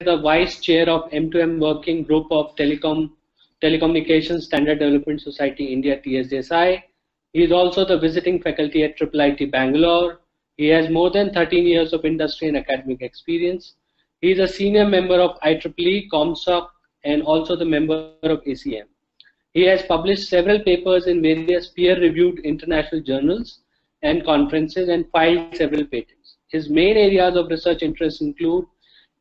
the Vice Chair of M2M Working Group of Telecommunications Standard Development Society India TSDSI. He is also the visiting faculty at IIIT Bangalore. He has more than 13 years of industry and academic experience. He is a senior member of IEEE, ComSoc, and also the member of ICN. He has published several papers in various peer-reviewed international journals and conferences and filed several patents. His main areas of research interest include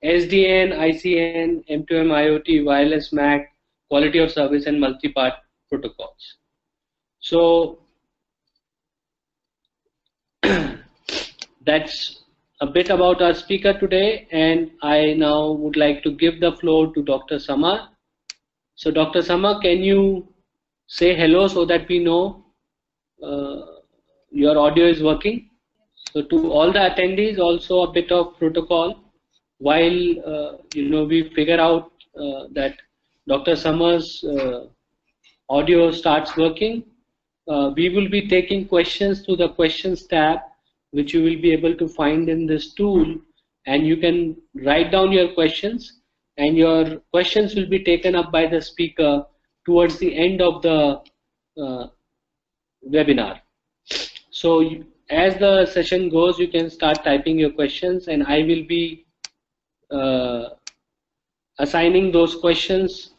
SDN, ICN, M2M IoT, wireless MAC, quality of service, and multi-part protocols. So that's a bit about our speaker today, and I now would like to give the floor to Dr. Samar. So Dr. Samar, can you say hello so that we know your audio is working? So to all the attendees, also a bit of protocol. While we figure out that Dr. Samar's audio starts working, we will be taking questions through the questions tab, which you will be able to find in this tool, and you can write down your questions, and your questions will be taken up by the speaker towards the end of the webinar. So as the session goes, you can start typing your questions, and I will be assigning those questions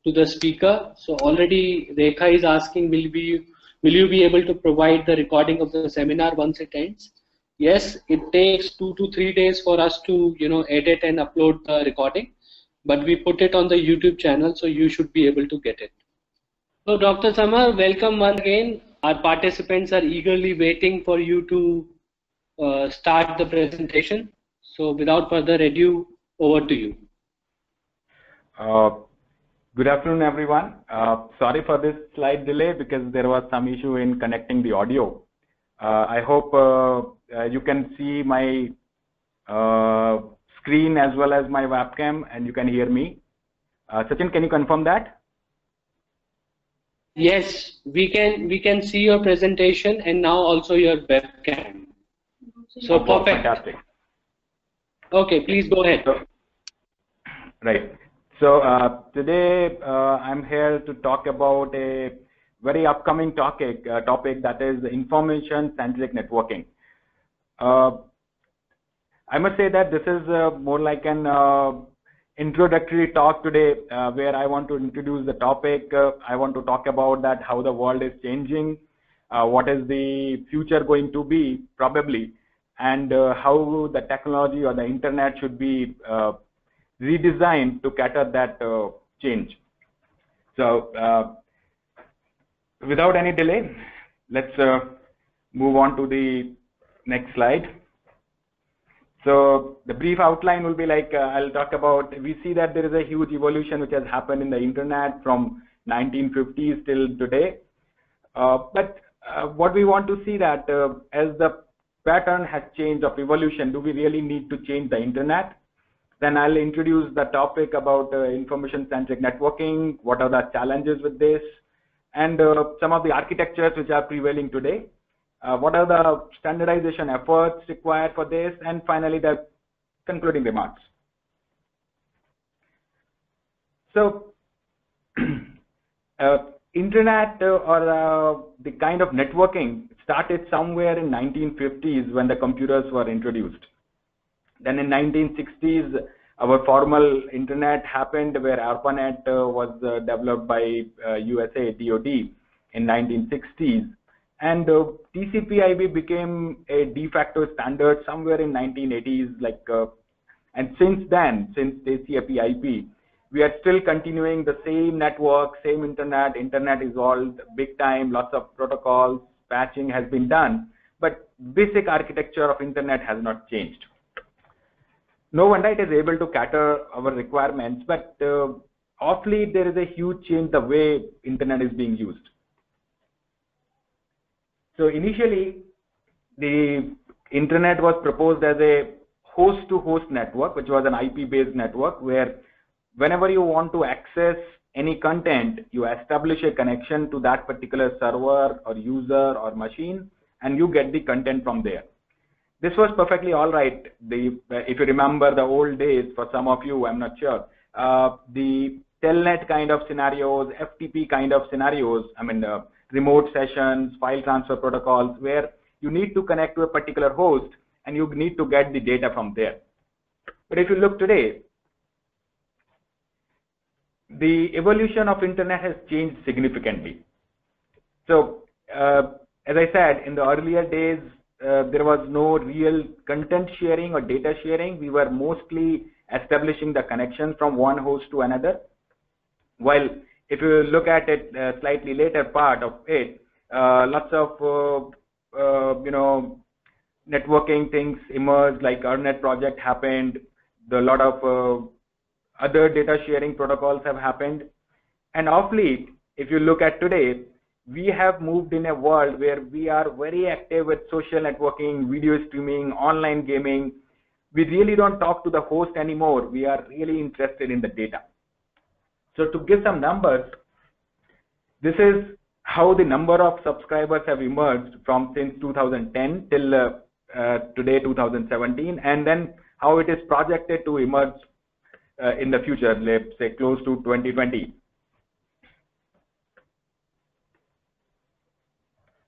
to the speaker. So already Rekha is asking, will you be able to provide the recording of the seminar once it ends? Yes, it takes 2 to 3 days for us to edit and upload the recording, but we put it on the YouTube channel, so you should be able to get it. So Dr. Samar, welcome once again. Our participants are eagerly waiting for you to start the presentation. So without further ado, over to you. Good afternoon, everyone. Sorry for this slight delay because there was some issue in connecting the audio. I hope you can see my screen as well as my webcam, and you can hear me. Sachin, can you confirm that? Yes, we can see your presentation and now also your webcam. So perfect. Fantastic. Okay, please go ahead. Right. So today I'm here to talk about a very upcoming topic that is information-centric networking. I must say that this is more like an introductory talk today, where I want to introduce the topic. I want to talk about that how the world is changing, what is the future going to be probably, and how the technology or the internet should be redesigned to cater that change. So without any delay, let's move on to the next slide. So the brief outline will be like, I'll talk about, we see that there is a huge evolution which has happened in the internet from 1950s till today. But what we want to see that as the pattern has changed of evolution, do we really need to change the internet? Then I'll introduce the topic about information-centric networking, what are the challenges with this, and some of the architectures which are prevailing today. What are the standardization efforts required for this, and finally the concluding remarks. So internet or the kind of networking started somewhere in 1950s when the computers were introduced. Then in 1960s, our formal internet happened, where ARPANET was developed by USA DoD in 1960s, and TCP/IP became a de facto standard somewhere in 1980s. And since then, since TCP/IP, we are still continuing the same network, same internet. Internet evolved big time, lots of protocols, patching has been done, but basic architecture of internet has not changed. No wonder it is able to cater our requirements, but awfully there is a huge change the way internet is being used. So initially, the internet was proposed as a host-to-host network, which was an IP-based network, where whenever you want to access any content, you establish a connection to that particular server or user or machine, and you get the content from there. This was perfectly all right. If you remember the old days, for some of you, I'm not sure, the telnet kind of scenarios, FTP kind of scenarios, remote sessions, file transfer protocols, where you need to connect to a particular host and you need to get the data from there. But if you look today, the evolution of internet has changed significantly. So, as I said, in the earlier days, there was no real content sharing or data sharing. We were mostly establishing the connection from one host to another. While if you look at it, slightly later part of it, lots of networking things emerged, like EarNet project happened. A lot of other data sharing protocols have happened. And of late, if you look at today, we have moved in a world where we are very active with social networking, video streaming, online gaming. We really don't talk to the host anymore. We are really interested in the data. So to give some numbers, this is how the number of subscribers have emerged from since 2010 till today, 2017, and then how it is projected to emerge in the future, let's say close to 2020.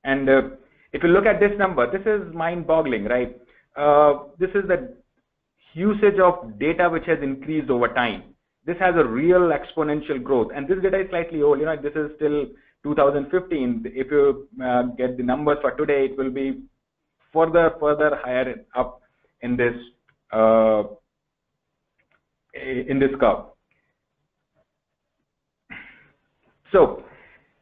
And if you look at this number, this is mind-boggling, right? This is the usage of data which has increased over time. This has a real exponential growth, and this data is slightly old. This is still 2015. If you get the numbers for today, it will be further higher up in this curve. So,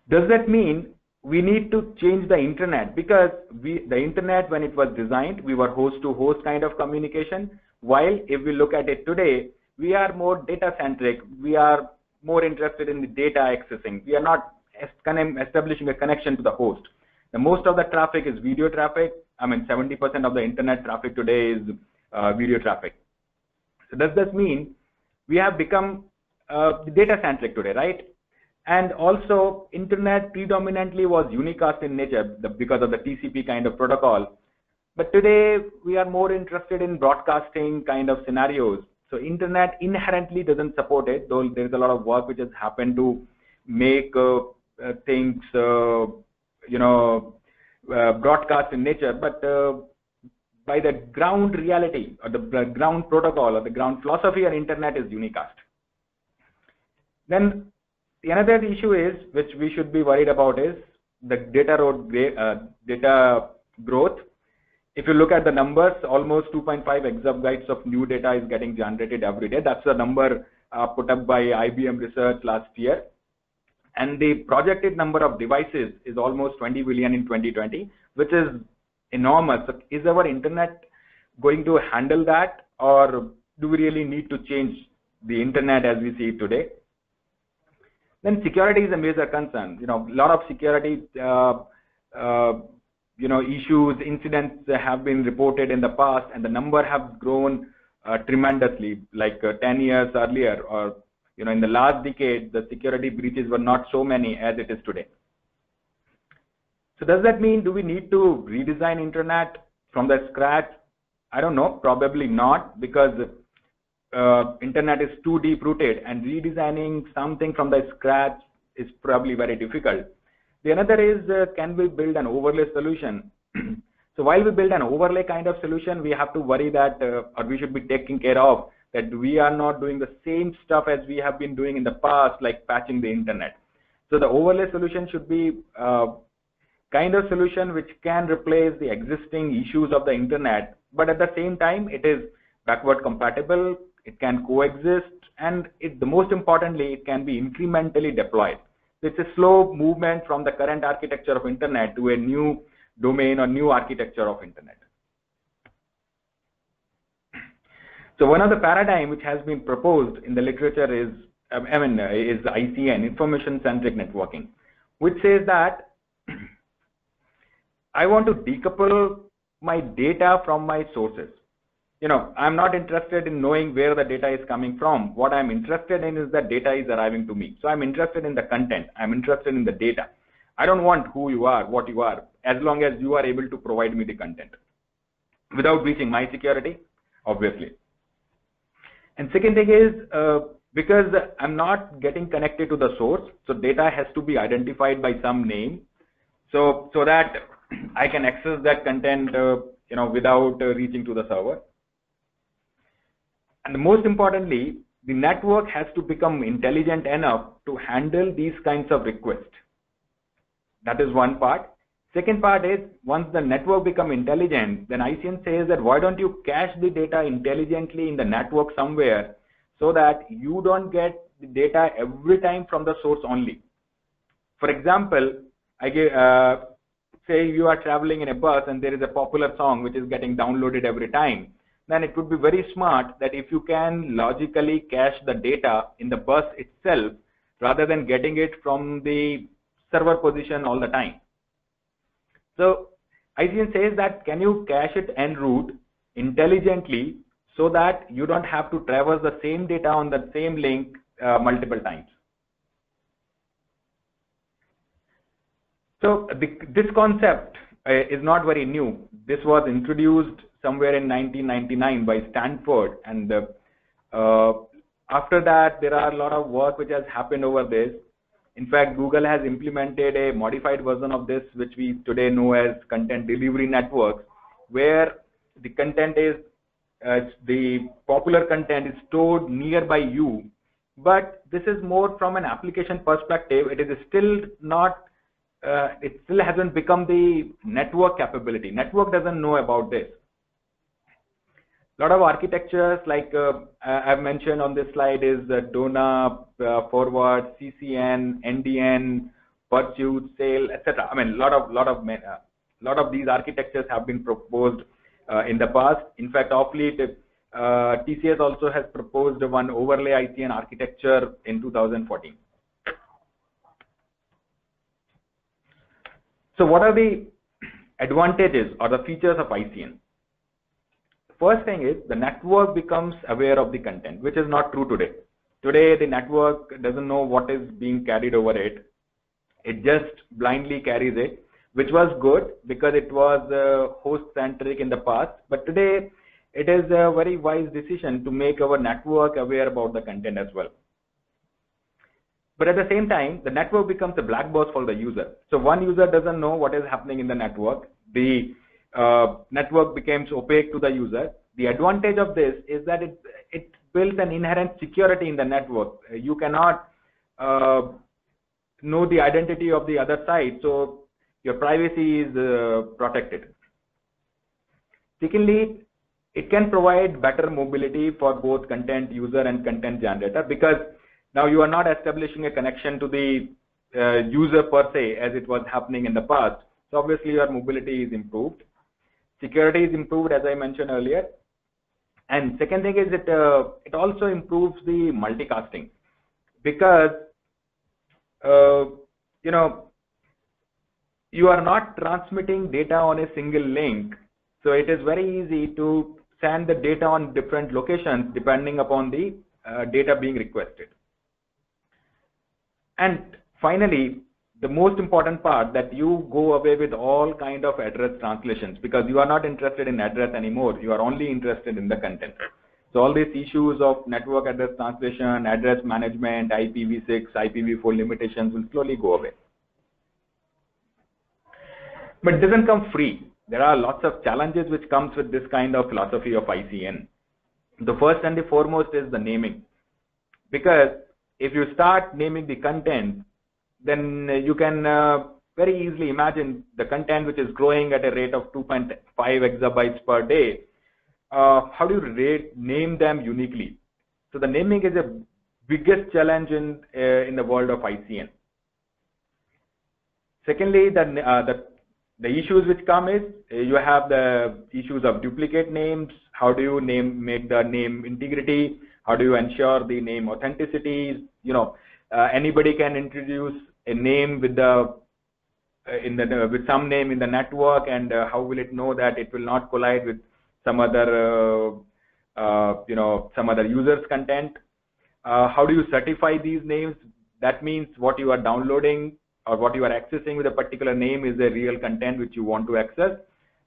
does that mean we need to change the internet? Because the internet, when it was designed, we were host-to-host kind of communication. While if we look at it today, we are more data-centric. We are more interested in the data accessing. We are not establishing a connection to the host. The most of the traffic is video traffic. 70% of the internet traffic today is video traffic. So does this mean we have become data-centric today, right? And also, internet predominantly was unicast in nature because of the TCP kind of protocol. But today, we are more interested in broadcasting kind of scenarios. So internet inherently doesn't support it, though there's a lot of work which has happened to make things, broadcast in nature. But by the ground reality or the ground protocol or the ground philosophy of internet is unicast. Then another issue is, which we should be worried about, is the data growth. If you look at the numbers, almost 2.5 exabytes of new data is getting generated every day. That's the number put up by IBM Research last year. And the projected number of devices is almost 20 billion in 2020, which is enormous. So is our internet going to handle that, or do we really need to change the internet as we see it today? Then security is a major concern. A lot of security issues, incidents have been reported in the past, and the number have grown tremendously. Like 10 years earlier, or in the last decade, the security breaches were not so many as it is today. So does that mean, do we need to redesign internet from the scratch? I don't know, probably not, because internet is too deep rooted, and redesigning something from the scratch is probably very difficult. The another is, can we build an overlay solution? So while we build an overlay kind of solution, we have to worry that, or we should be taking care of, that we are not doing the same stuff as we have been doing in the past, like patching the internet. So the overlay solution should be kind of solution which can replace the existing issues of the internet, but at the same time, it is backward compatible, it can coexist, and the most importantly, it can be incrementally deployed. It's a slow movement from the current architecture of internet to a new domain or new architecture of internet. So one of the paradigm which has been proposed in the literature is ICN, Information Centric Networking, which says that I want to decouple my data from my sources. I'm not interested in knowing where the data is coming from. What I'm interested in is that data is arriving to me. So I'm interested in the content. I'm interested in the data. I don't want who you are, what you are, as long as you are able to provide me the content. without breaching my security, obviously. And second thing is, because I'm not getting connected to the source, so data has to be identified by some name, so that I can access that content, without reaching to the server. And most importantly, the network has to become intelligent enough to handle these kinds of requests. That is one part. Second part is, once the network become intelligent, then ICN says that why don't you cache the data intelligently in the network somewhere, so that you don't get the data every time from the source only. For example, I give, say you are traveling in a bus and there is a popular song which is getting downloaded every time. Then it would be very smart that if you can logically cache the data in the bus itself, rather than getting it from the server position all the time. So ICN says that can you cache it en route intelligently, so that you don't have to traverse the same data on the same link multiple times. So this concept is not very new. This was introduced somewhere in 1999 by Stanford, and after that there are a lot of work which has happened over this. In fact, Google has implemented a modified version of this, which we today know as content delivery networks, where the content is the popular content is stored nearby you. But this is more from an application perspective. It is still not. It still hasn't become the network capability. Network doesn't know about this. A lot of architectures, like I've mentioned on this slide, is DONA, Forward, CCN, NDN, Pursuit, Sale, etc. I mean, a lot of these architectures have been proposed in the past. In fact, of late, TCS also has proposed one overlay ICN architecture in 2014. So what are the advantages or the features of ICN? First thing is, the network becomes aware of the content, which is not true today. Today, the network doesn't know what is being carried over it. It just blindly carries it, which was good because it was host-centric in the past. But today, it is a very wise decision to make our network aware about the content as well. But at the same time, the network becomes a black box for the user. So one user doesn't know what is happening in the network. The network becomes opaque to the user. The advantage of this is that it builds an inherent security in the network. You cannot know the identity of the other side, so your privacy is protected. Secondly, it can provide better mobility for both content user and content generator, because now you are not establishing a connection to the user per se as it was happening in the past. So obviously your mobility is improved. Security is improved, as I mentioned earlier. And second thing is it also improves the multicasting, because you are not transmitting data on a single link. So it is very easy to send the data on different locations depending upon the data being requested. And finally, the most important part, that you go away with all kind of address translations, because you are not interested in address anymore. You are only interested in the content. So all these issues of network address translation, address management, IPv6, IPv4 limitations will slowly go away. But it doesn't come free. There are lots of challenges which comes with this kind of philosophy of ICN. The first and the foremost is the naming. Because if you start naming the content, then you can very easily imagine the content which is growing at a rate of 2.5 exabytes per day. How do you name them uniquely? So the naming is the biggest challenge in the world of ICN. Secondly, the issues which come is you have the issues of duplicate names. How do you make the name integrity? How do you ensure the name authenticity? Anybody can introduce a name with with some name in the network, and how will it know that it will not collide with some other some other user's content? How do you certify these names? That means what you are downloading or what you are accessing with a particular name is the real content which you want to access,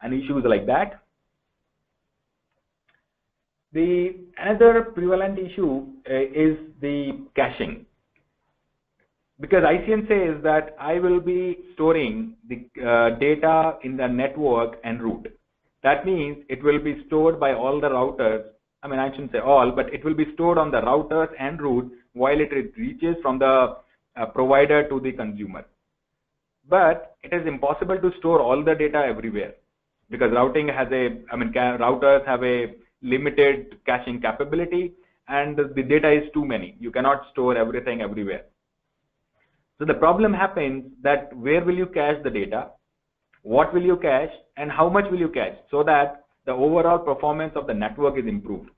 and issues like that. Another prevalent issue is the caching. Because ICN says that I will be storing the data in the network en route. That means it will be stored by all the routers. I mean, I shouldn't say all, but it will be stored on the routers en route while it reaches from the provider to the consumer. But it is impossible to store all the data everywhere because routers have a limited caching capability and the data is too many. You cannot store everything everywhere. So the problem happens that where will you cache the data, what will you cache, and how much will you cache, so that the overall performance of the network is improved.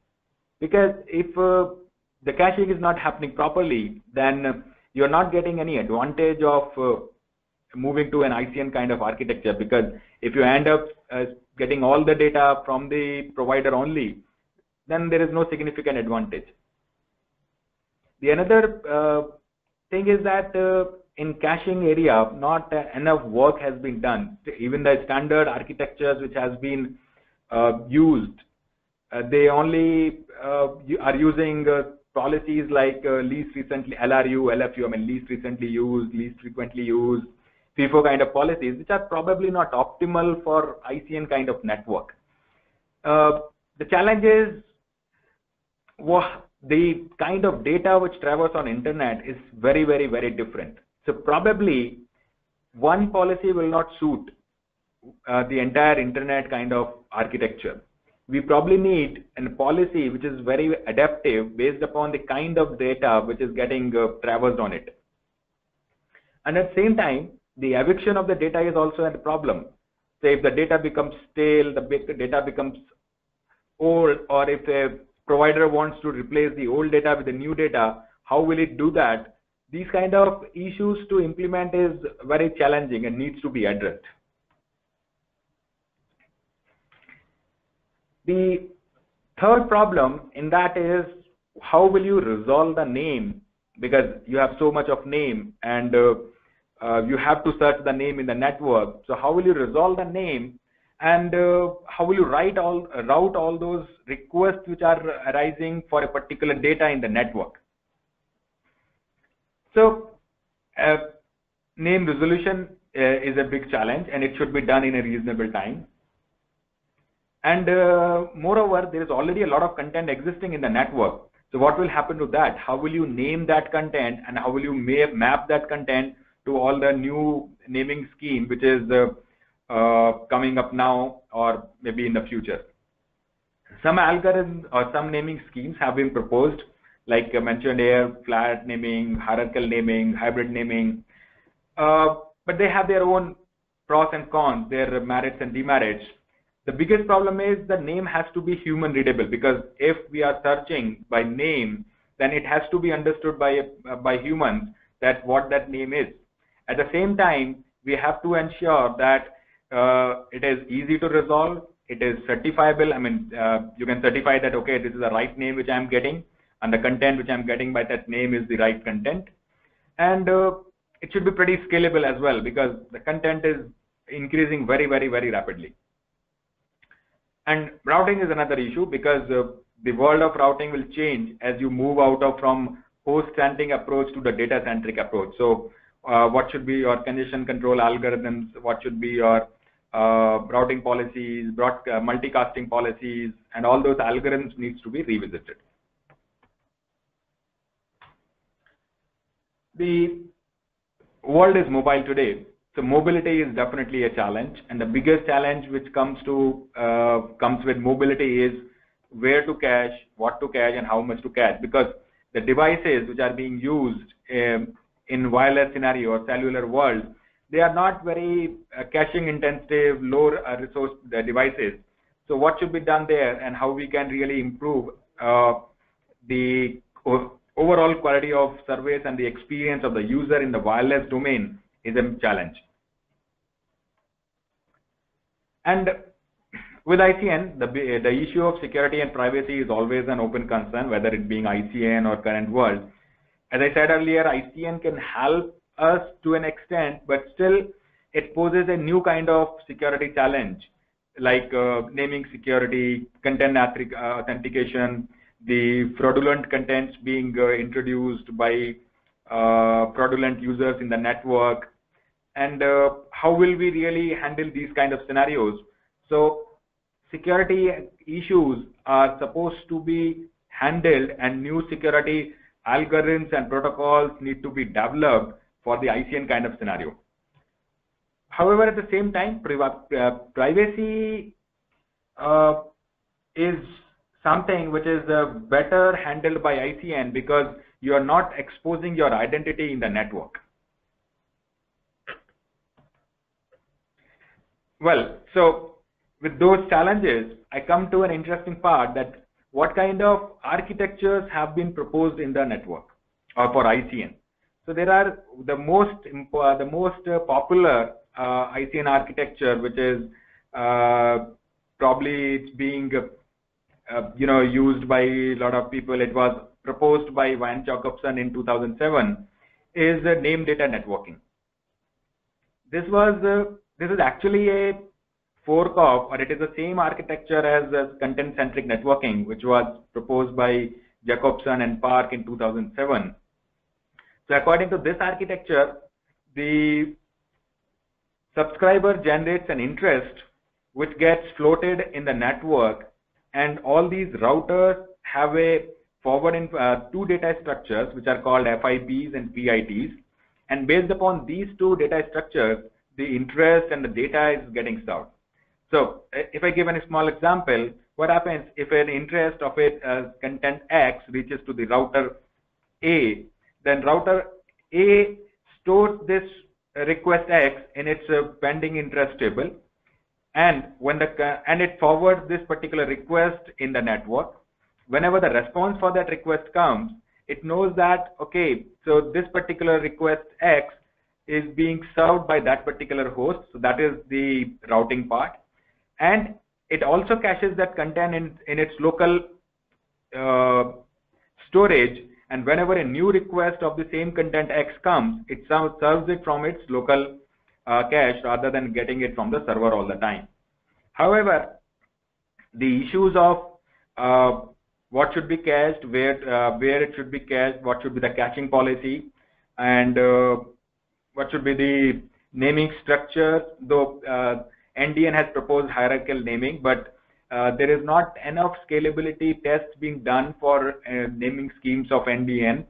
Because if the caching is not happening properly, then you're not getting any advantage of moving to an ICN kind of architecture, because if you end up getting all the data from the provider only, then there is no significant advantage. The another thing is that in caching area, not enough work has been done. Even the standard architectures which has been used, they only are using policies like least recently, LRU, LFU, I mean least recently used, least frequently used, FIFO kind of policies, which are probably not optimal for ICN kind of network. The challenge is the kind of data which travels on internet is very, very, very different. So probably one policy will not suit the entire internet kind of architecture. We probably need a policy which is very adaptive based upon the kind of data which is getting traversed on it. And at the same time, the eviction of the data is also a problem. Say if the data becomes stale, the data becomes old, or if a provider wants to replace the old data with the new data, how will it do that? These kind of issues to implement is very challenging and needs to be addressed. The third problem in that is how will you resolve the name, because you have so much of name and you have to search the name in the network. So how will you resolve the name, and how will you route all those requests which are arising for a particular data in the network? So name resolution is a big challenge, and it should be done in a reasonable time. And moreover, there is already a lot of content existing in the network. So what will happen to that? How will you name that content, and how will you map that content to all the new naming scheme which is coming up now or maybe in the future? Some algorithms or some naming schemes have been proposed, like mentioned here, flat naming, hierarchical naming, hybrid naming, but they have their own pros and cons, their merits and demerits. The biggest problem is the name has to be human readable, because if we are searching by name, then it has to be understood by humans that what that name is. At the same time, we have to ensure that it is easy to resolve, it is certifiable. I mean, you can certify that, okay, this is the right name which I am getting, and the content which I am getting by that name is the right content. And it should be pretty scalable as well, because the content is increasing very, very, very rapidly. And routing is another issue, because the world of routing will change as you move out from host-centric approach to the data-centric approach. So what should be your congestion control algorithms, what should be your routing policies, multicasting policies, and all those algorithms needs to be revisited. The world is mobile today, so mobility is definitely a challenge, and the biggest challenge which comes with mobility is where to cache, what to cache, and how much to cache, because the devices which are being used in wireless scenario or cellular world, they are not very caching intensive, low resource devices. So what should be done there, and how we can really improve the overall quality of service and the experience of the user in the wireless domain is a challenge. And with ICN, the issue of security and privacy is always an open concern, whether it being ICN or current world. As I said earlier, ICN can help us to an extent, but still it poses a new kind of security challenge. like naming security, content authentication, the fraudulent contents being introduced by fraudulent users in the network, and how will we really handle these kind of scenarios. So security issues are supposed to be handled, and new security algorithms and protocols need to be developed for the ICN kind of scenario. However, at the same time, privacy is something which is better handled by ICN because you are not exposing your identity in the network. Well, so with those challenges, I come to an interesting part, that what kind of architectures have been proposed in the network or for ICN. So there are the most popular ICN architecture, which is probably it's being used by a lot of people. It was proposed by Van Jacobson in 2007, is name data networking. This is actually a fork of, or it is the same architecture as content-centric networking, which was proposed by Jacobson and Park in 2007. So according to this architecture, the subscriber generates an interest which gets floated in the network, and all these routers have a forward in two data structures which are called FIPs and PITs, and based upon these two data structures, the interest and the data is getting served. So if I give a small example, what happens if an interest of a content X reaches to the router A, then router A stores this request X in its pending interest table, and it forwards this particular request in the network. Whenever the response for that request comes, it knows that, okay, so this particular request X is being served by that particular host. So that is the routing part. And it also caches that content in its local storage. And whenever a new request of the same content X comes, it serves it from its local cache rather than getting it from the server all the time. However, the issues of what should be cached, where it should be cached, what should be the caching policy, and what should be the naming structure, though NDN has proposed hierarchical naming, but there is not enough scalability tests being done for naming schemes of NDN.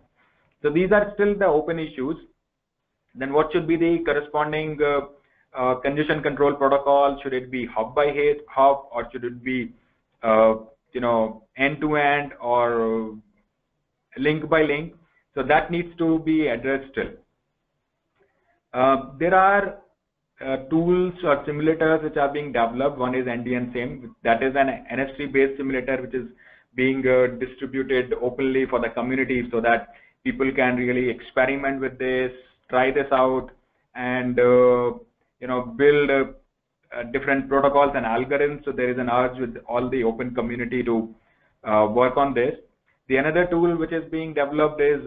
So these are still the open issues. Then what should be the corresponding congestion control protocol? Should it be hop by hop, or should it be end-to-end or link by link? So that needs to be addressed still. There are tools or simulators which are being developed. One is NDN SIM, that is an NS3 based simulator which is being distributed openly for the community, so that people can really experiment with this, try this out, and build different protocols and algorithms. So there is an urge with all the open community to work on this. The another tool which is being developed is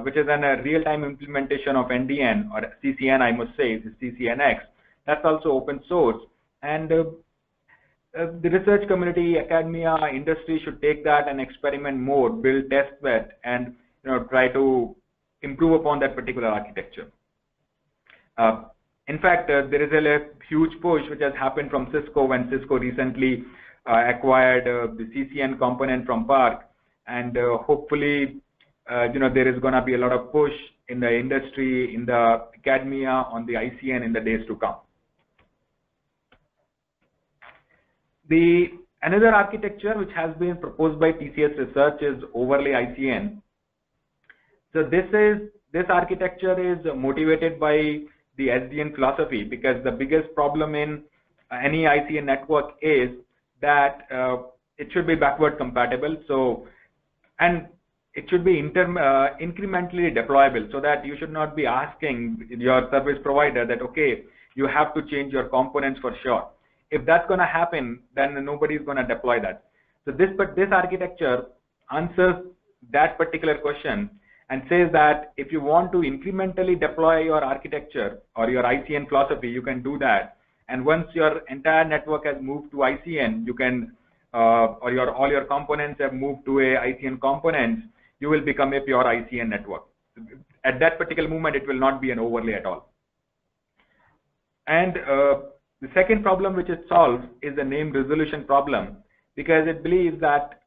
which is a real-time implementation of NDN, or CCN, I must say, is CCNX. That's also open source, and the research community, academia, industry should take that and experiment more, build test bed, and try to improve upon that particular architecture. In fact, there is a huge push which has happened from Cisco when Cisco recently acquired the CCN component from Park, and hopefully there is going to be a lot of push in the industry, in the academia, on the ICN in the days to come. Another architecture which has been proposed by TCS Research is overlay ICN. So this architecture is motivated by the SDN philosophy, because the biggest problem in any ICN network is that it should be backward compatible. So, and it should be incrementally deployable, so that you should not be asking your service provider that, okay, you have to change your components for sure. If that's going to happen, then nobody is going to deploy that. So this architecture answers that particular question and says that if you want to incrementally deploy your architecture or your ICN philosophy, you can do that. And once your entire network has moved to ICN, you can, or all your components have moved to a ICN components, you will become a pure ICN network. At that particular moment, it will not be an overlay at all. And the second problem which it solves is the name resolution problem, because it believes that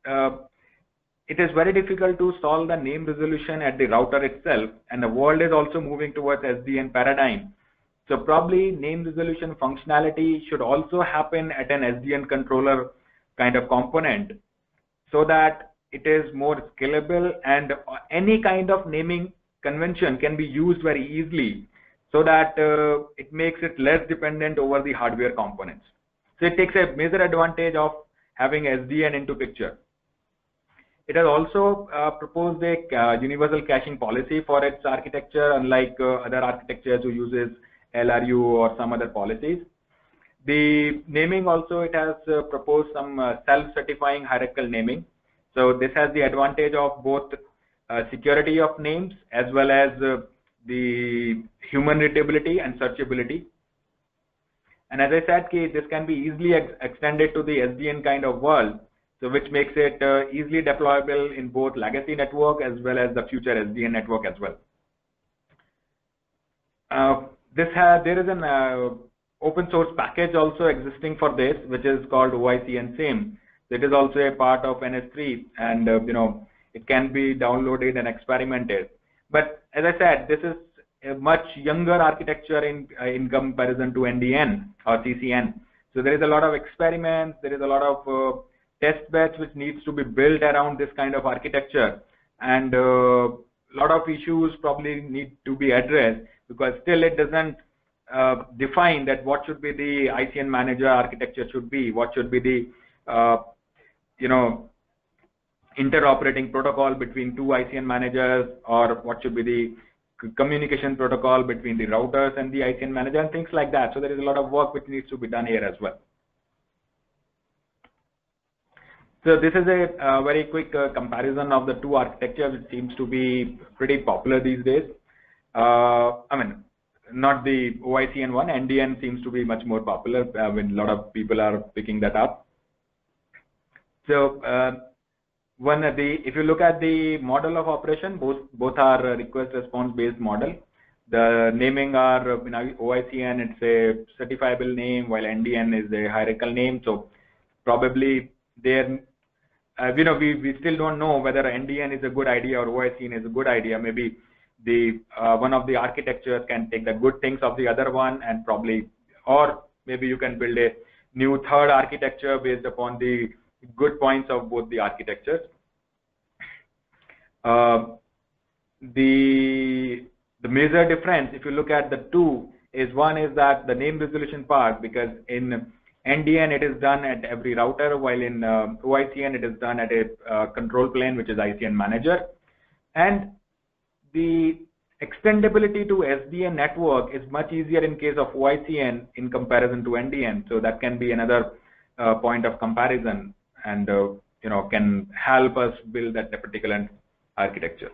it is very difficult to solve the name resolution at the router itself, and the world is also moving towards SDN paradigm. So probably name resolution functionality should also happen at an SDN controller kind of component, so that it is more scalable and any kind of naming convention can be used very easily, so that it makes it less dependent over the hardware components. So it takes a major advantage of having SDN into picture. It has also proposed a universal caching policy for its architecture, unlike other architectures who uses LRU or some other policies. The naming also, it has proposed some self-certifying hierarchical naming. So this has the advantage of both security of names as well as the human readability and searchability. And as I said, this can be easily extended to the SDN kind of world, so which makes it easily deployable in both legacy network as well as the future SDN network as well. There is an open source package also existing for this, which is called ICN SIM. It is also a part of NS3, and it can be downloaded and experimented. But as I said, this is a much younger architecture in comparison to NDN or CCN. So there is a lot of experiments, there is a lot of test beds which needs to be built around this kind of architecture, and a lot of issues probably need to be addressed, because still it doesn't define that what should be the ICN manager architecture should be, what should be the interoperating protocol between two ICN managers, or what should be the communication protocol between the routers and the ICN manager, and things like that. So there is a lot of work which needs to be done here as well. So this is a very quick comparison of the two architectures, which seems to be pretty popular these days. I mean, not the OICN one, NDN seems to be much more popular when a lot of people are picking that up. So if you look at the model of operation, both are request response based model. The naming are OICN, it's a certifiable name, while NDN is a hierarchical name. So probably they're we still don't know whether NDN is a good idea or OICN is a good idea. Maybe the one of the architectures can take the good things of the other one, and probably, or maybe you can build a new third architecture based upon the good points of both the architectures. The major difference, if you look at the two, is one is that the name resolution part, because in NDN it is done at every router, while in OICN it is done at a control plane, which is ICN manager. And the extendability to SDN network is much easier in case of OICN in comparison to NDN. So that can be another point of comparison, and can help us build that particular architecture.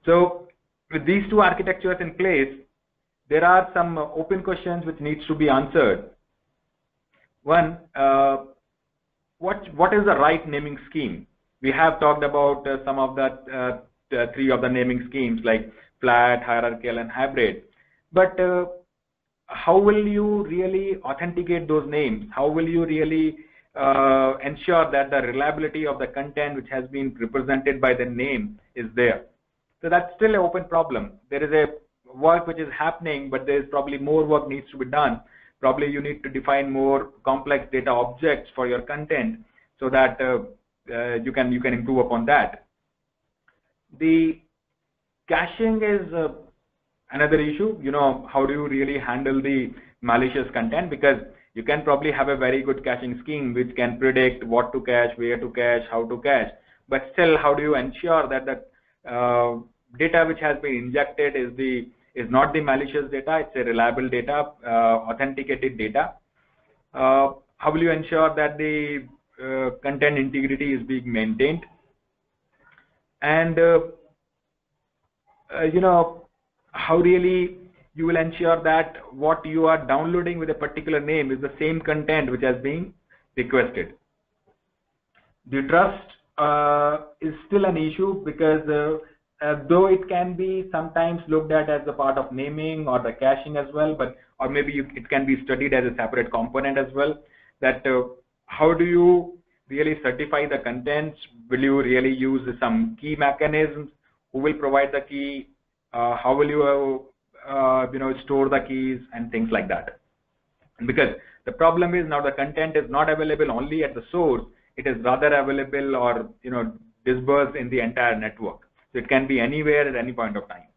So with these two architectures in place, there are some open questions which needs to be answered. One, what is the right naming scheme? We have talked about some of the three of the naming schemes, like flat, hierarchical, and hybrid. But how will you really authenticate those names? How will you really ensure that the reliability of the content which has been represented by the name is there? So that's still an open problem. There is a work which is happening, but there is probably more work needs to be done. Probably you need to define more complex data objects for your content, so that you can improve upon that. The caching is another issue. How do you really handle the malicious content? Because you can probably have a very good caching scheme which can predict what to cache, where to cache, how to cache, but still, how do you ensure that the data which has been injected is not the malicious data, it's a reliable data, authenticated data? How will you ensure that the content integrity is being maintained? And how really you will ensure that what you are downloading with a particular name is the same content which has been requested. The trust is still an issue because though it can be sometimes looked at as a part of naming or the caching as well, but or maybe it can be studied as a separate component as well, that how do you really certify the contents? Will you really use some key mechanisms? Who will provide the key? How will you store the keys and things like that? Because the problem is now the content is not available only at the source, it is rather available or dispersed in the entire network. So it can be anywhere at any point of time.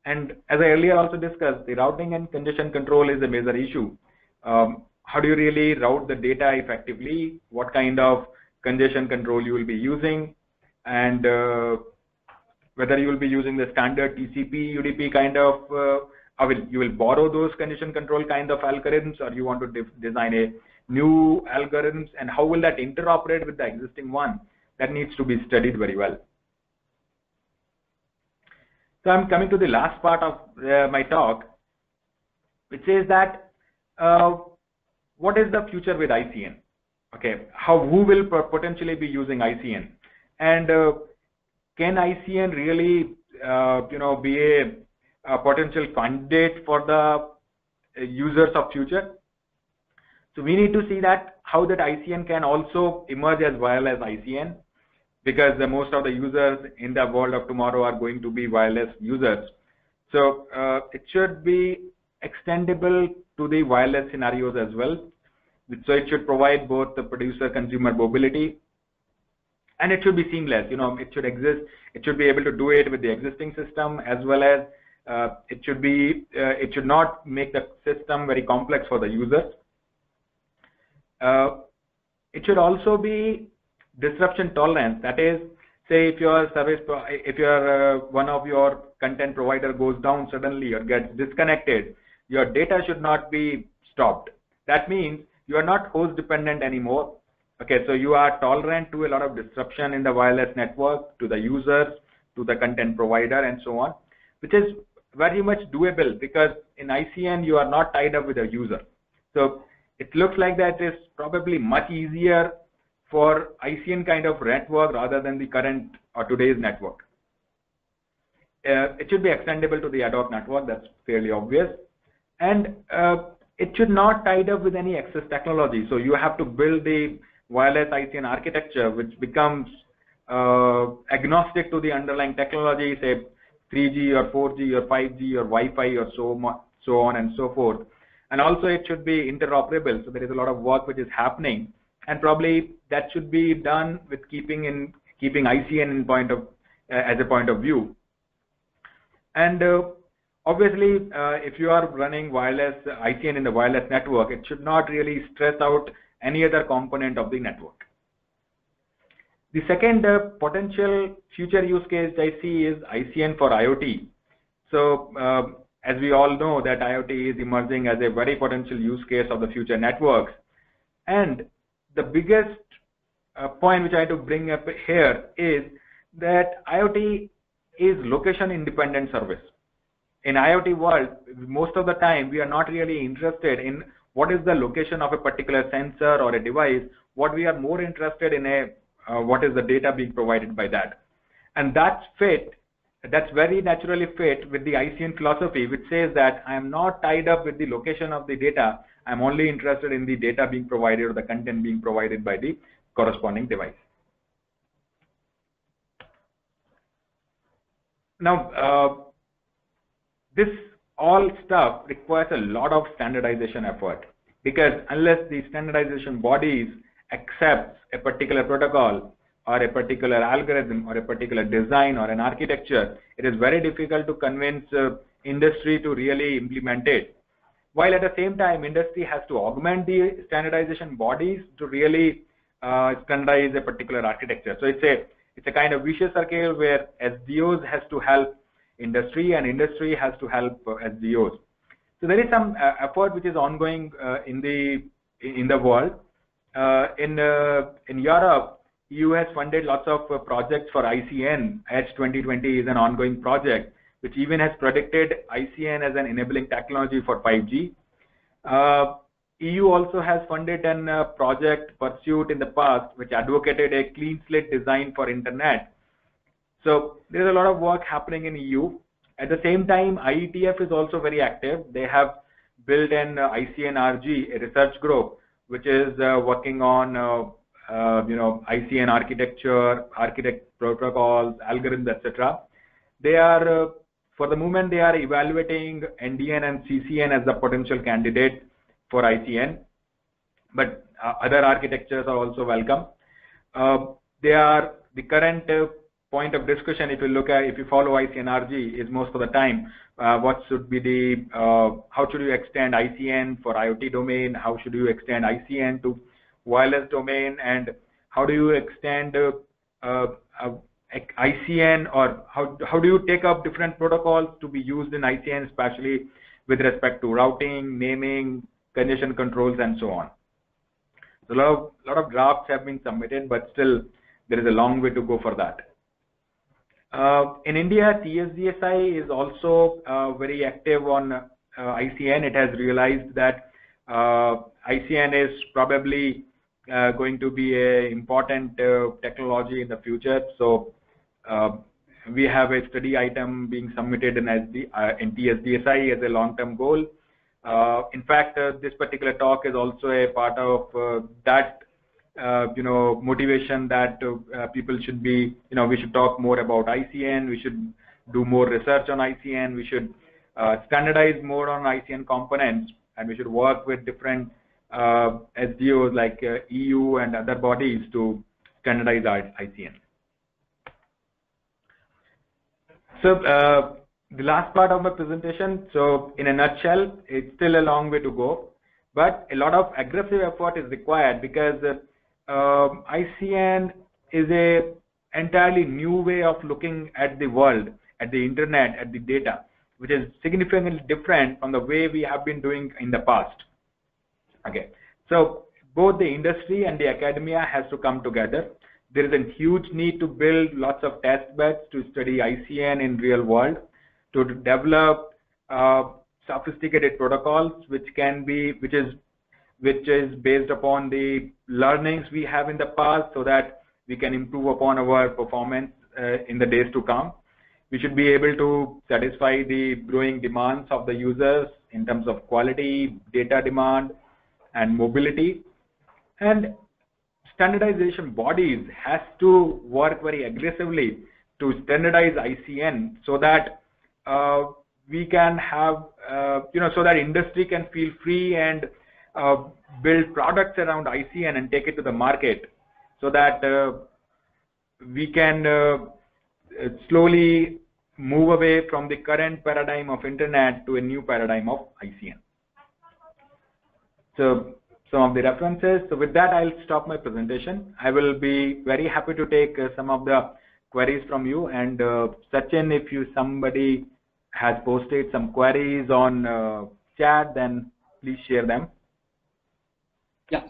And as I earlier also discussed, the routing and congestion control is a major issue. How do you really route the data effectively? What kind of congestion control you will be using, and whether you will be using the standard TCP, UDP kind of, you will borrow those congestion control kind of algorithms, or you want to design a new algorithms, and how will that interoperate with the existing one? That needs to be studied very well. So I'm coming to the last part of my talk, which says that what is the future with ICN? Okay, who will potentially be using ICN, and can ICN really be a potential candidate for the users of future? So we need to see that how that ICN can also emerge as wireless ICN, because most of the users in the world of tomorrow are going to be wireless users. So it should be extendable to the wireless scenarios as well. So it should provide both the producer-consumer mobility, and it should be seamless. It should exist. It should be able to do it with the existing system, as well as it should not make the system very complex for the users. It should also be disruption tolerance. That is, say if your one of your content provider goes down suddenly or gets disconnected, your data should not be stopped. That means you are not host dependent anymore. Okay, so you are tolerant to a lot of disruption in the wireless network, to the users, to the content provider, and so on, which is very much doable, because in ICN you are not tied up with a user. So it looks like that is probably much easier for ICN kind of network rather than the current or today's network. It should be extendable to the ad hoc network, that's fairly obvious. And it should not tied up with any access technology. So you have to build the wireless ICN architecture, which becomes agnostic to the underlying technology, say 3G or 4G or 5G or Wi-Fi or so on and so forth. And also it should be interoperable. So there is a lot of work which is happening, and probably that should be done with keeping ICN as a point of view. And obviously, if you are running wireless ICN in the wireless network, it should not really stress out any other component of the network. The second potential future use case I see is ICN for IoT. So as we all know that IoT is emerging as a very potential use case of the future networks. And the biggest point which I have to bring up here is that IoT is location independent service. In IoT world, most of the time we are not really interested in what is the location of a particular sensor or a device. What we are more interested in what is the data being provided by that. And that's very naturally fit with the ICN philosophy, which says that I am not tied up with the location of the data. I'm only interested in the data being provided or the content being provided by the corresponding device. Now, this all stuff requires a lot of standardization effort, because unless the standardization bodies accept a particular protocol or a particular algorithm or a particular design or an architecture, it is very difficult to convince industry to really implement it. While at the same time, industry has to augment the standardization bodies to really standardize a particular architecture. So it's a kind of vicious circle where SDOs has to help industry and industry has to help SDOs. So there is some effort which is ongoing in the world. In Europe, EU has funded lots of projects for ICN. Edge 2020 is an ongoing project which even has predicted ICN as an enabling technology for 5G. EU also has funded a project pursued in the past which advocated a clean slate design for internet. So there is a lot of work happening in EU. At the same time, IETF is also very active. They have built an ICN-RG, a research group, which is working on ICN architecture, architect protocols, algorithms, etc. They are, for the moment, they are evaluating NDN and CCN as the potential candidate for ICN, but other architectures are also welcome. They are the current point of discussion. If you follow ICN-RG, is most of the time what should be the how should you extend ICN for IoT domain? How should you extend ICN to wireless domain? And how do you extend ICN, or how do you take up different protocols to be used in ICN, especially with respect to routing, naming, congestion controls, and so on. So a lot of drafts have been submitted, but still there is a long way to go for that. In India, TSDSI is also very active on ICN. It has realized that ICN is probably going to be an important technology in the future. So we have a study item being submitted in TSDSI as a long-term goal. In fact, this particular talk is also a part of that motivation that people should be, we should talk more about ICN, we should do more research on ICN, we should standardize more on ICN components, and we should work with different SDOs like EU and other bodies to standardize ICN. So the last part of my presentation, so in a nutshell, it's still a long way to go, but a lot of aggressive effort is required because ICN is a entirely new way of looking at the world, at the internet, at the data, which is significantly different from the way we have been doing in the past. Okay, so both the industry and the academia has to come together. There is a huge need to build lots of test beds to study ICN in real world, to develop sophisticated protocols which is based upon the learnings we have in the past, so that we can improve upon our performance in the days to come. We should be able to satisfy the growing demands of the users in terms of quality, data demand, and mobility. And standardization bodies has to work very aggressively to standardize ICN, so that we can have, so that industry can feel free and build products around ICN and take it to the market, so that we can slowly move away from the current paradigm of internet to a new paradigm of ICN. So some of the references. So with that, I'll stop my presentation. I will be very happy to take some of the queries from you. And Sachin, if somebody has posted some queries on chat, then please share them. Yeah.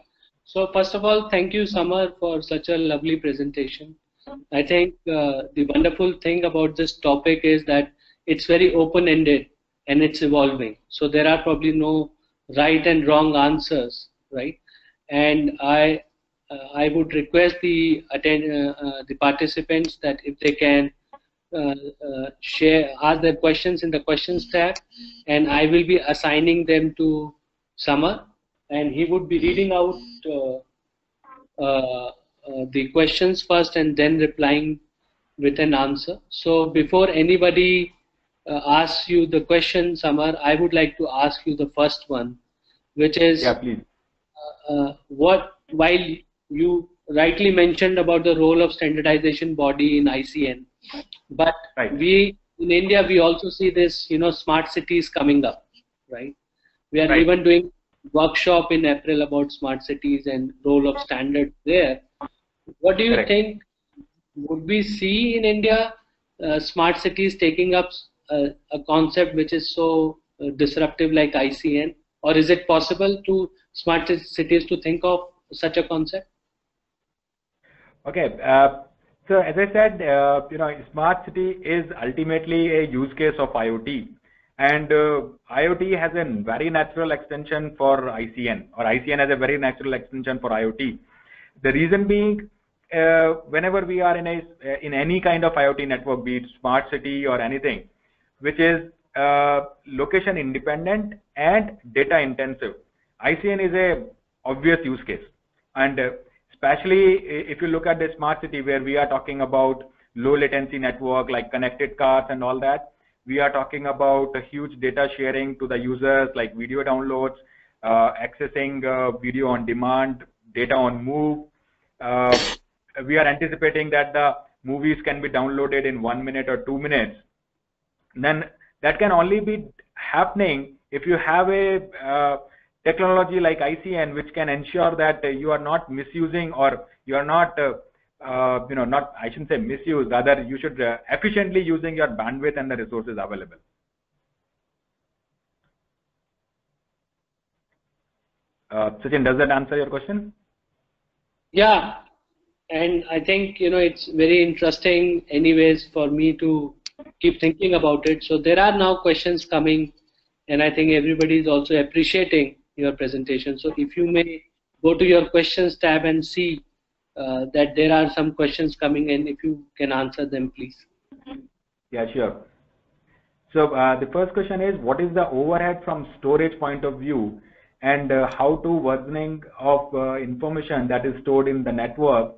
So first of all, thank you, Samar, for such a lovely presentation. I think the wonderful thing about this topic is that it's very open-ended and it's evolving. So there are probably no right and wrong answers, right? And I would request the participants that if they can ask their questions in the questions tab, and I will be assigning them to Samar, and he would be reading out the questions first and then replying with an answer. So before anybody asks you the question, Samar, I would like to ask you the first one, which is, yeah, please. While you rightly mentioned about the role of standardization body in ICN, but right. We in India, we also see this, smart cities coming up, right? We are right. even doing workshop in April about smart cities and role of standards there. What do you Correct. think? Would we see in India smart cities taking up a concept which is so disruptive like ICN, or is it possible to smart cities to think of such a concept? Okay, So as I said, smart city is ultimately a use case of IoT, and IoT has a very natural extension for ICN, or ICN has a very natural extension for IoT. The reason being, whenever we are in any kind of IoT network, be it smart city or anything, which is location independent and data intensive, ICN is a obvious use case. And especially if you look at the smart city, where we are talking about low latency network like connected cars and all that, we are talking about a huge data sharing to the users, like video downloads, accessing video on demand, data on move. We are anticipating that the movies can be downloaded in 1 minute or 2 minutes. Then that can only be happening if you have a technology like ICN, which can ensure that you are not misusing, or you are not, I shouldn't say misuse, rather you should efficiently using your bandwidth and the resources available. Sachin, does that answer your question? Yeah, and I think it's very interesting anyways for me to keep thinking about it. So there are now questions coming, and I think everybody is also appreciating your presentation. So if you may go to your questions tab and see that there are some questions coming in, if you can answer them, please. Yeah, sure. So the first question is, what is the overhead from storage point of view, and how to versioning of information that is stored in the network?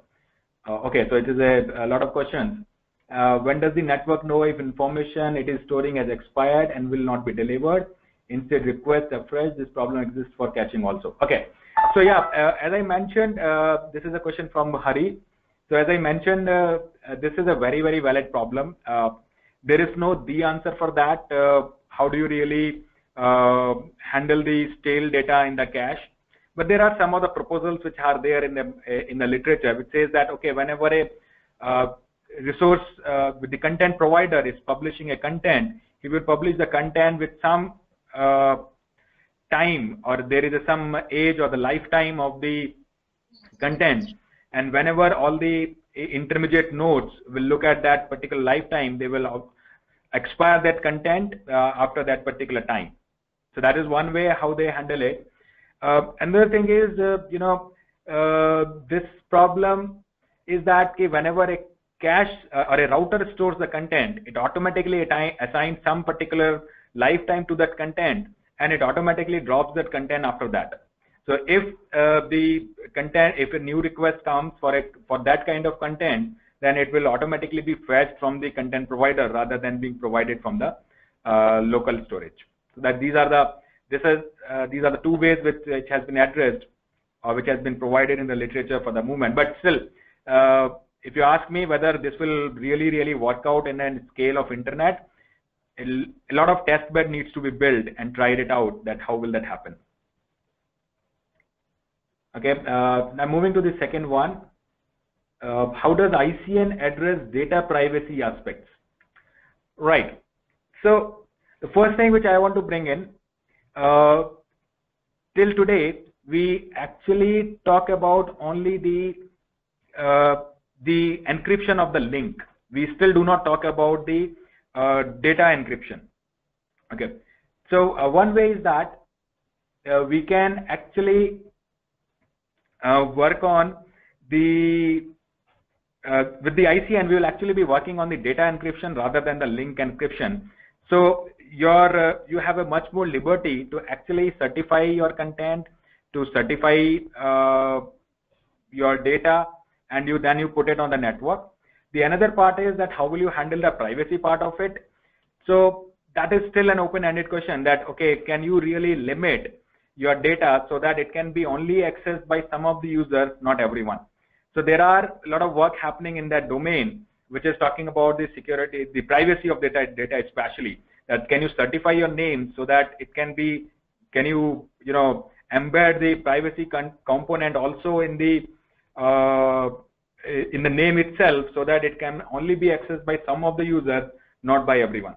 Okay, so it is a lot of questions. When does the network know if information it is storing has expired and will not be delivered? Instead, request afresh. This problem exists for caching also. Okay, so yeah, as I mentioned, this is a question from Hari. So as I mentioned, this is a very, very valid problem. There is no the answer for that. How do you really handle the stale data in the cache? But there are some of the proposals which are there in the literature, which says that, okay, whenever a resource with the content provider is publishing a content, he will publish the content with some time, or there is some age or the lifetime of the content, and whenever all the intermediate nodes will look at that particular lifetime, they will expire that content after that particular time. So that is one way how they handle it. Another thing is, this problem is that whenever a cache or a router stores the content, it automatically assigns some particular lifetime to that content, and it automatically drops that content after that. So if if a new request comes for that kind of content, then it will automatically be fetched from the content provider rather than being provided from the local storage. So that these are the two ways which has been addressed, or which has been provided in the literature for the movement. But still, if you ask me whether this will really work out in a scale of internet, a lot of test bed needs to be built and tried it out, that how will that happen. Okay, now moving to the second one. How does ICN address data privacy aspects? Right. So the first thing which I want to bring in, till today, we actually talk about only the encryption of the link. We still do not talk about the data encryption. Okay. So one way is that we can actually work on the with the ICN, we will actually be working on the data encryption rather than the link encryption. So you have a much more liberty to actually certify your content, to certify your data, and then you put it on the network. The another part is that how will you handle the privacy part of it? So that is still an open-ended question, that okay, can you really limit your data so that it can be only accessed by some of the users, not everyone? So there are a lot of work happening in that domain, which is talking about the security, the privacy of data especially. That can you certify your name so that it can be, can you embed the privacy component also in the name itself, so that it can only be accessed by some of the users, not by everyone.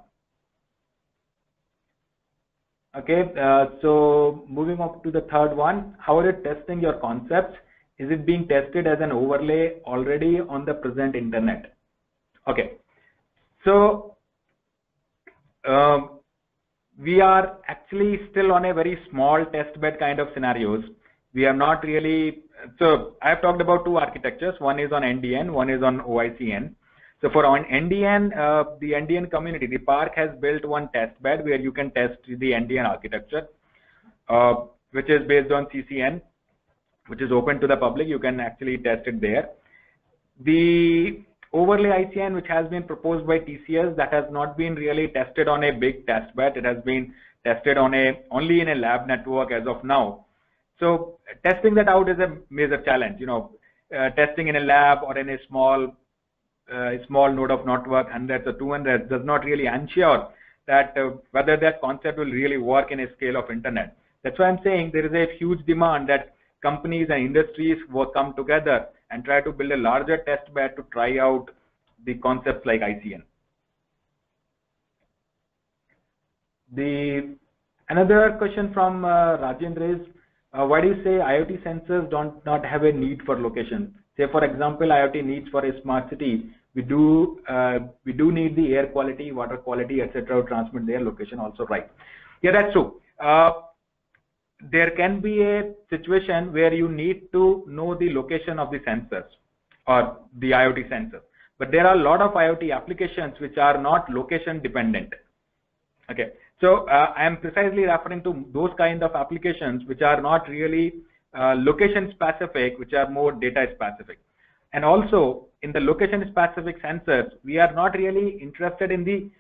Okay, so moving on to the third one, how are you testing your concepts is it being tested as an overlay already on the present internet? Okay, so we are actually still on a very small test bed kind of scenarios. We are not really, so I have talked about two architectures. One is on NDN, one is on OICN. So for on NDN, the NDN community, the park has built one test bed where you can test the NDN architecture, which is based on CCN, which is open to the public. You can actually test it there. The overlay ICN, which has been proposed by TCS, that has not been really tested on a big test bed. It has been tested on only in a lab network as of now. So testing that out is a major challenge. Testing in a lab or in a small node of network, hundreds or 200, does not really ensure that whether that concept will really work in a scale of internet. That's why I'm saying there is a huge demand that companies and industries will come together and try to build a larger test bed to try out the concepts like ICN. Another question from Rajendra is, why do you say IoT sensors not have a need for location? Say for example, IoT needs for a smart city, we do need the air quality, water quality, etc. to transmit their location also, right? Yeah, that's true. There can be a situation where you need to know the location of the sensors or the IoT sensor, but there are a lot of IoT applications which are not location dependent. Okay, so I am precisely referring to those kind of applications which are not really location specific, which are more data specific. And also in the location specific sensors, we are not really interested in the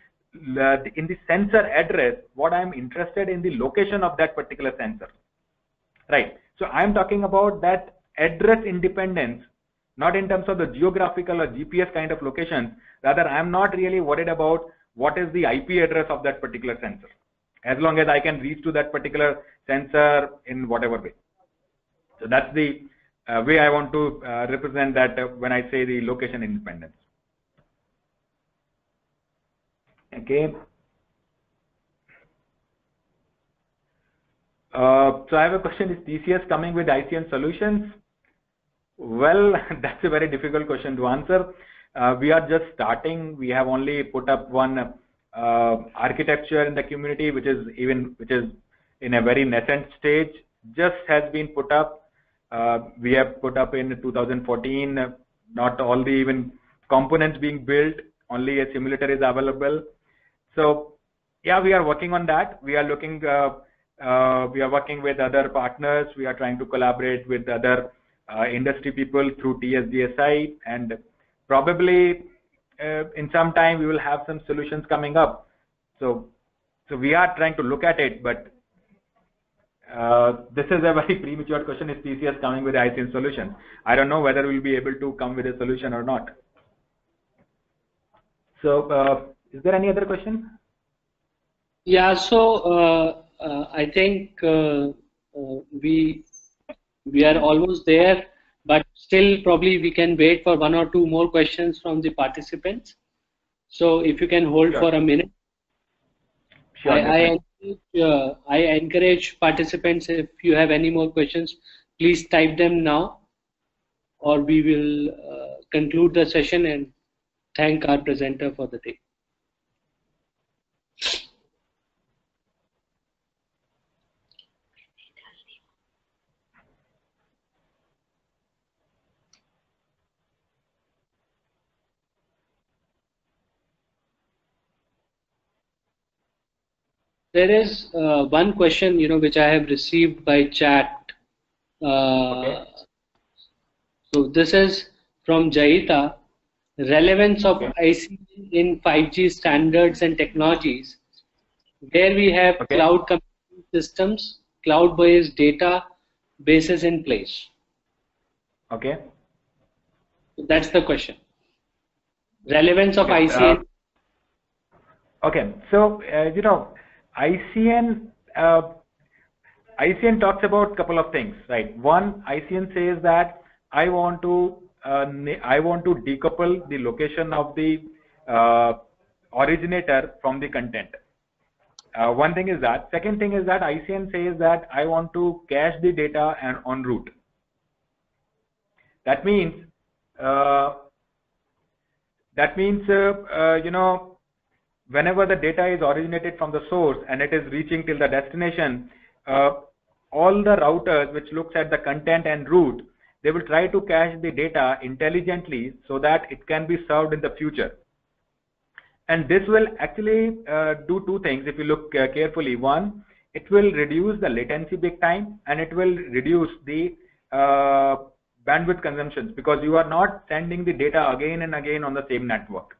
sensor address. What I am interested in the location of that particular sensor, right? So I am talking about that address independence, not in terms of the geographical or GPS kind of locations. Rather, I am not really worried about what is the IP address of that particular sensor, as long as I can reach to that particular sensor in whatever way. So that's the way I want to represent that when I say the location independence. Okay. So I have a question, is TCS coming with ICN solutions? Well, that's a very difficult question to answer. We are just starting. We have only put up one architecture in the community, which is in a very nascent stage, just has been put up. We have put up in 2014, not all the even components being built, only a simulator is available. So yeah, we are working on that. We are looking, we are working with other partners. We are trying to collaborate with other industry people through TSDSI, and probably in some time we will have some solutions coming up. So we are trying to look at it, but this is a very premature question. Is TCS coming with ICN solution? I don't know whether we'll be able to come with a solution or not. So is there any other question? Yeah, so I think we are almost there, but still probably we can wait for one or two more questions from the participants. So if you can hold for a minute. Sure, I encourage participants, if you have any more questions, please type them now, or we will conclude the session and thank our presenter for the day. There is one question, which I have received by chat. Okay. So this is from Jaita. Relevance of ICN in 5G standards and technologies, where we have cloud computing systems, cloud-based data bases in place. Okay. So that's the question. Relevance of ICN. Okay, so ICN talks about a couple of things, right? One, ICN says that I want to decouple the location of the originator from the content. One thing is that. Second thing is that ICN says that I want to cache the data and en route. That means, you know, whenever the data is originated from the source and it is reaching till the destination, all the routers which looks at the content and route, they will try to cache the data intelligently so that it can be served in the future. And this will actually do two things if you look carefully. One, it will reduce the latency big time, and it will reduce the bandwidth consumptions, because you are not sending the data again and again on the same network.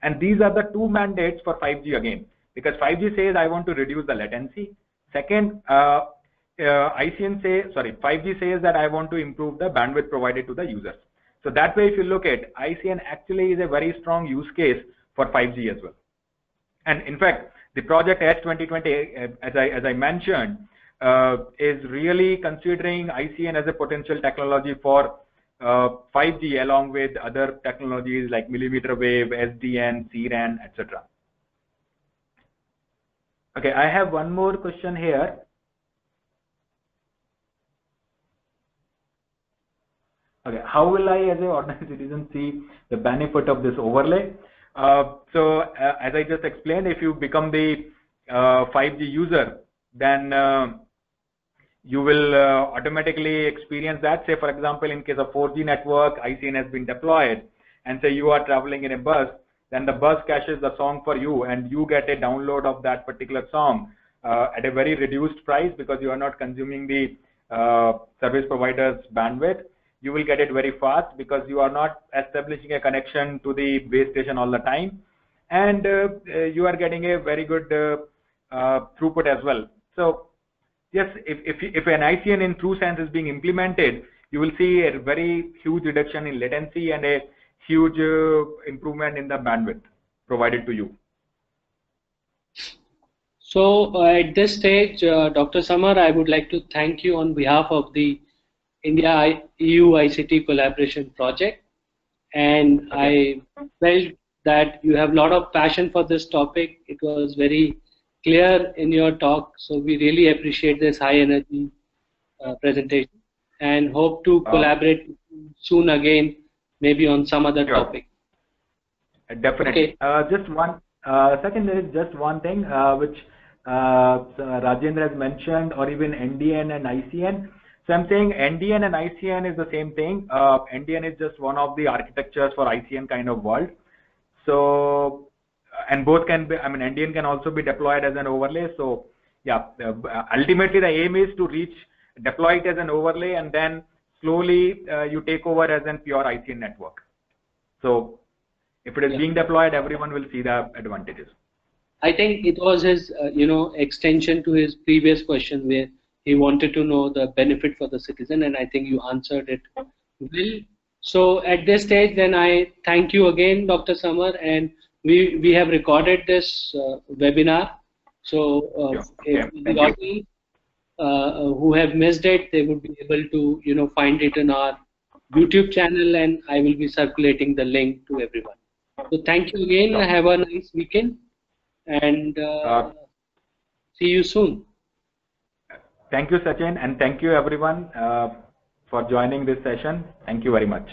And these are the two mandates for 5G again, because 5G says I want to reduce the latency. Second, 5G says that I want to improve the bandwidth provided to the users. So that way, if you look at ICN, actually is a very strong use case for 5G as well. And in fact, the project Edge 2020, as I mentioned, is really considering ICN as a potential technology for 5G, along with other technologies like millimeter wave, SDN, CRAN, etc. Okay, I have one more question here. Okay, how will I, as an ordinary citizen, see the benefit of this overlay? As I just explained, if you become the 5G user, then you will automatically experience that. Say, for example, in case of 4G network, ICN has been deployed, and say you are traveling in a bus, then the bus caches the song for you, and you get a download of that particular song at a very reduced price, because you are not consuming the service provider's bandwidth. You will get it very fast because you are not establishing a connection to the base station all the time, and you are getting a very good throughput as well. So yes, if an ICN in true sense is being implemented, you will see a very huge reduction in latency and a huge improvement in the bandwidth provided to you. So at this stage, Dr. Samar, I would like to thank you on behalf of the India-EU ICT collaboration project, and I felt that you have a lot of passion for this topic. It was very clear in your talk, so we really appreciate this high energy presentation, and hope to collaborate soon again, maybe on some other topic. Definitely. Okay. Just one second, there is just one thing which Rajendra has mentioned, or even NDN and ICN. So I'm saying NDN and ICN is the same thing. NDN is just one of the architectures for ICN kind of world. So, and both can be, I mean, NDN can also be deployed as an overlay. So yeah, ultimately the aim is to deploy it as an overlay, and then slowly you take over as a pure ICN network. So if it is being deployed, everyone will see the advantages. I think it was his, extension to his previous question, where he wanted to know the benefit for the citizen, and I think you answered it well. So at this stage, then I thank you again, Dr. Samar, and we have recorded this webinar. So if the audience who have missed it, they would be able to find it in our YouTube channel, and I will be circulating the link to everyone. So thank you again. Have a nice weekend, and see you soon. Thank you, Sachin, and thank you everyone for joining this session. Thank you very much.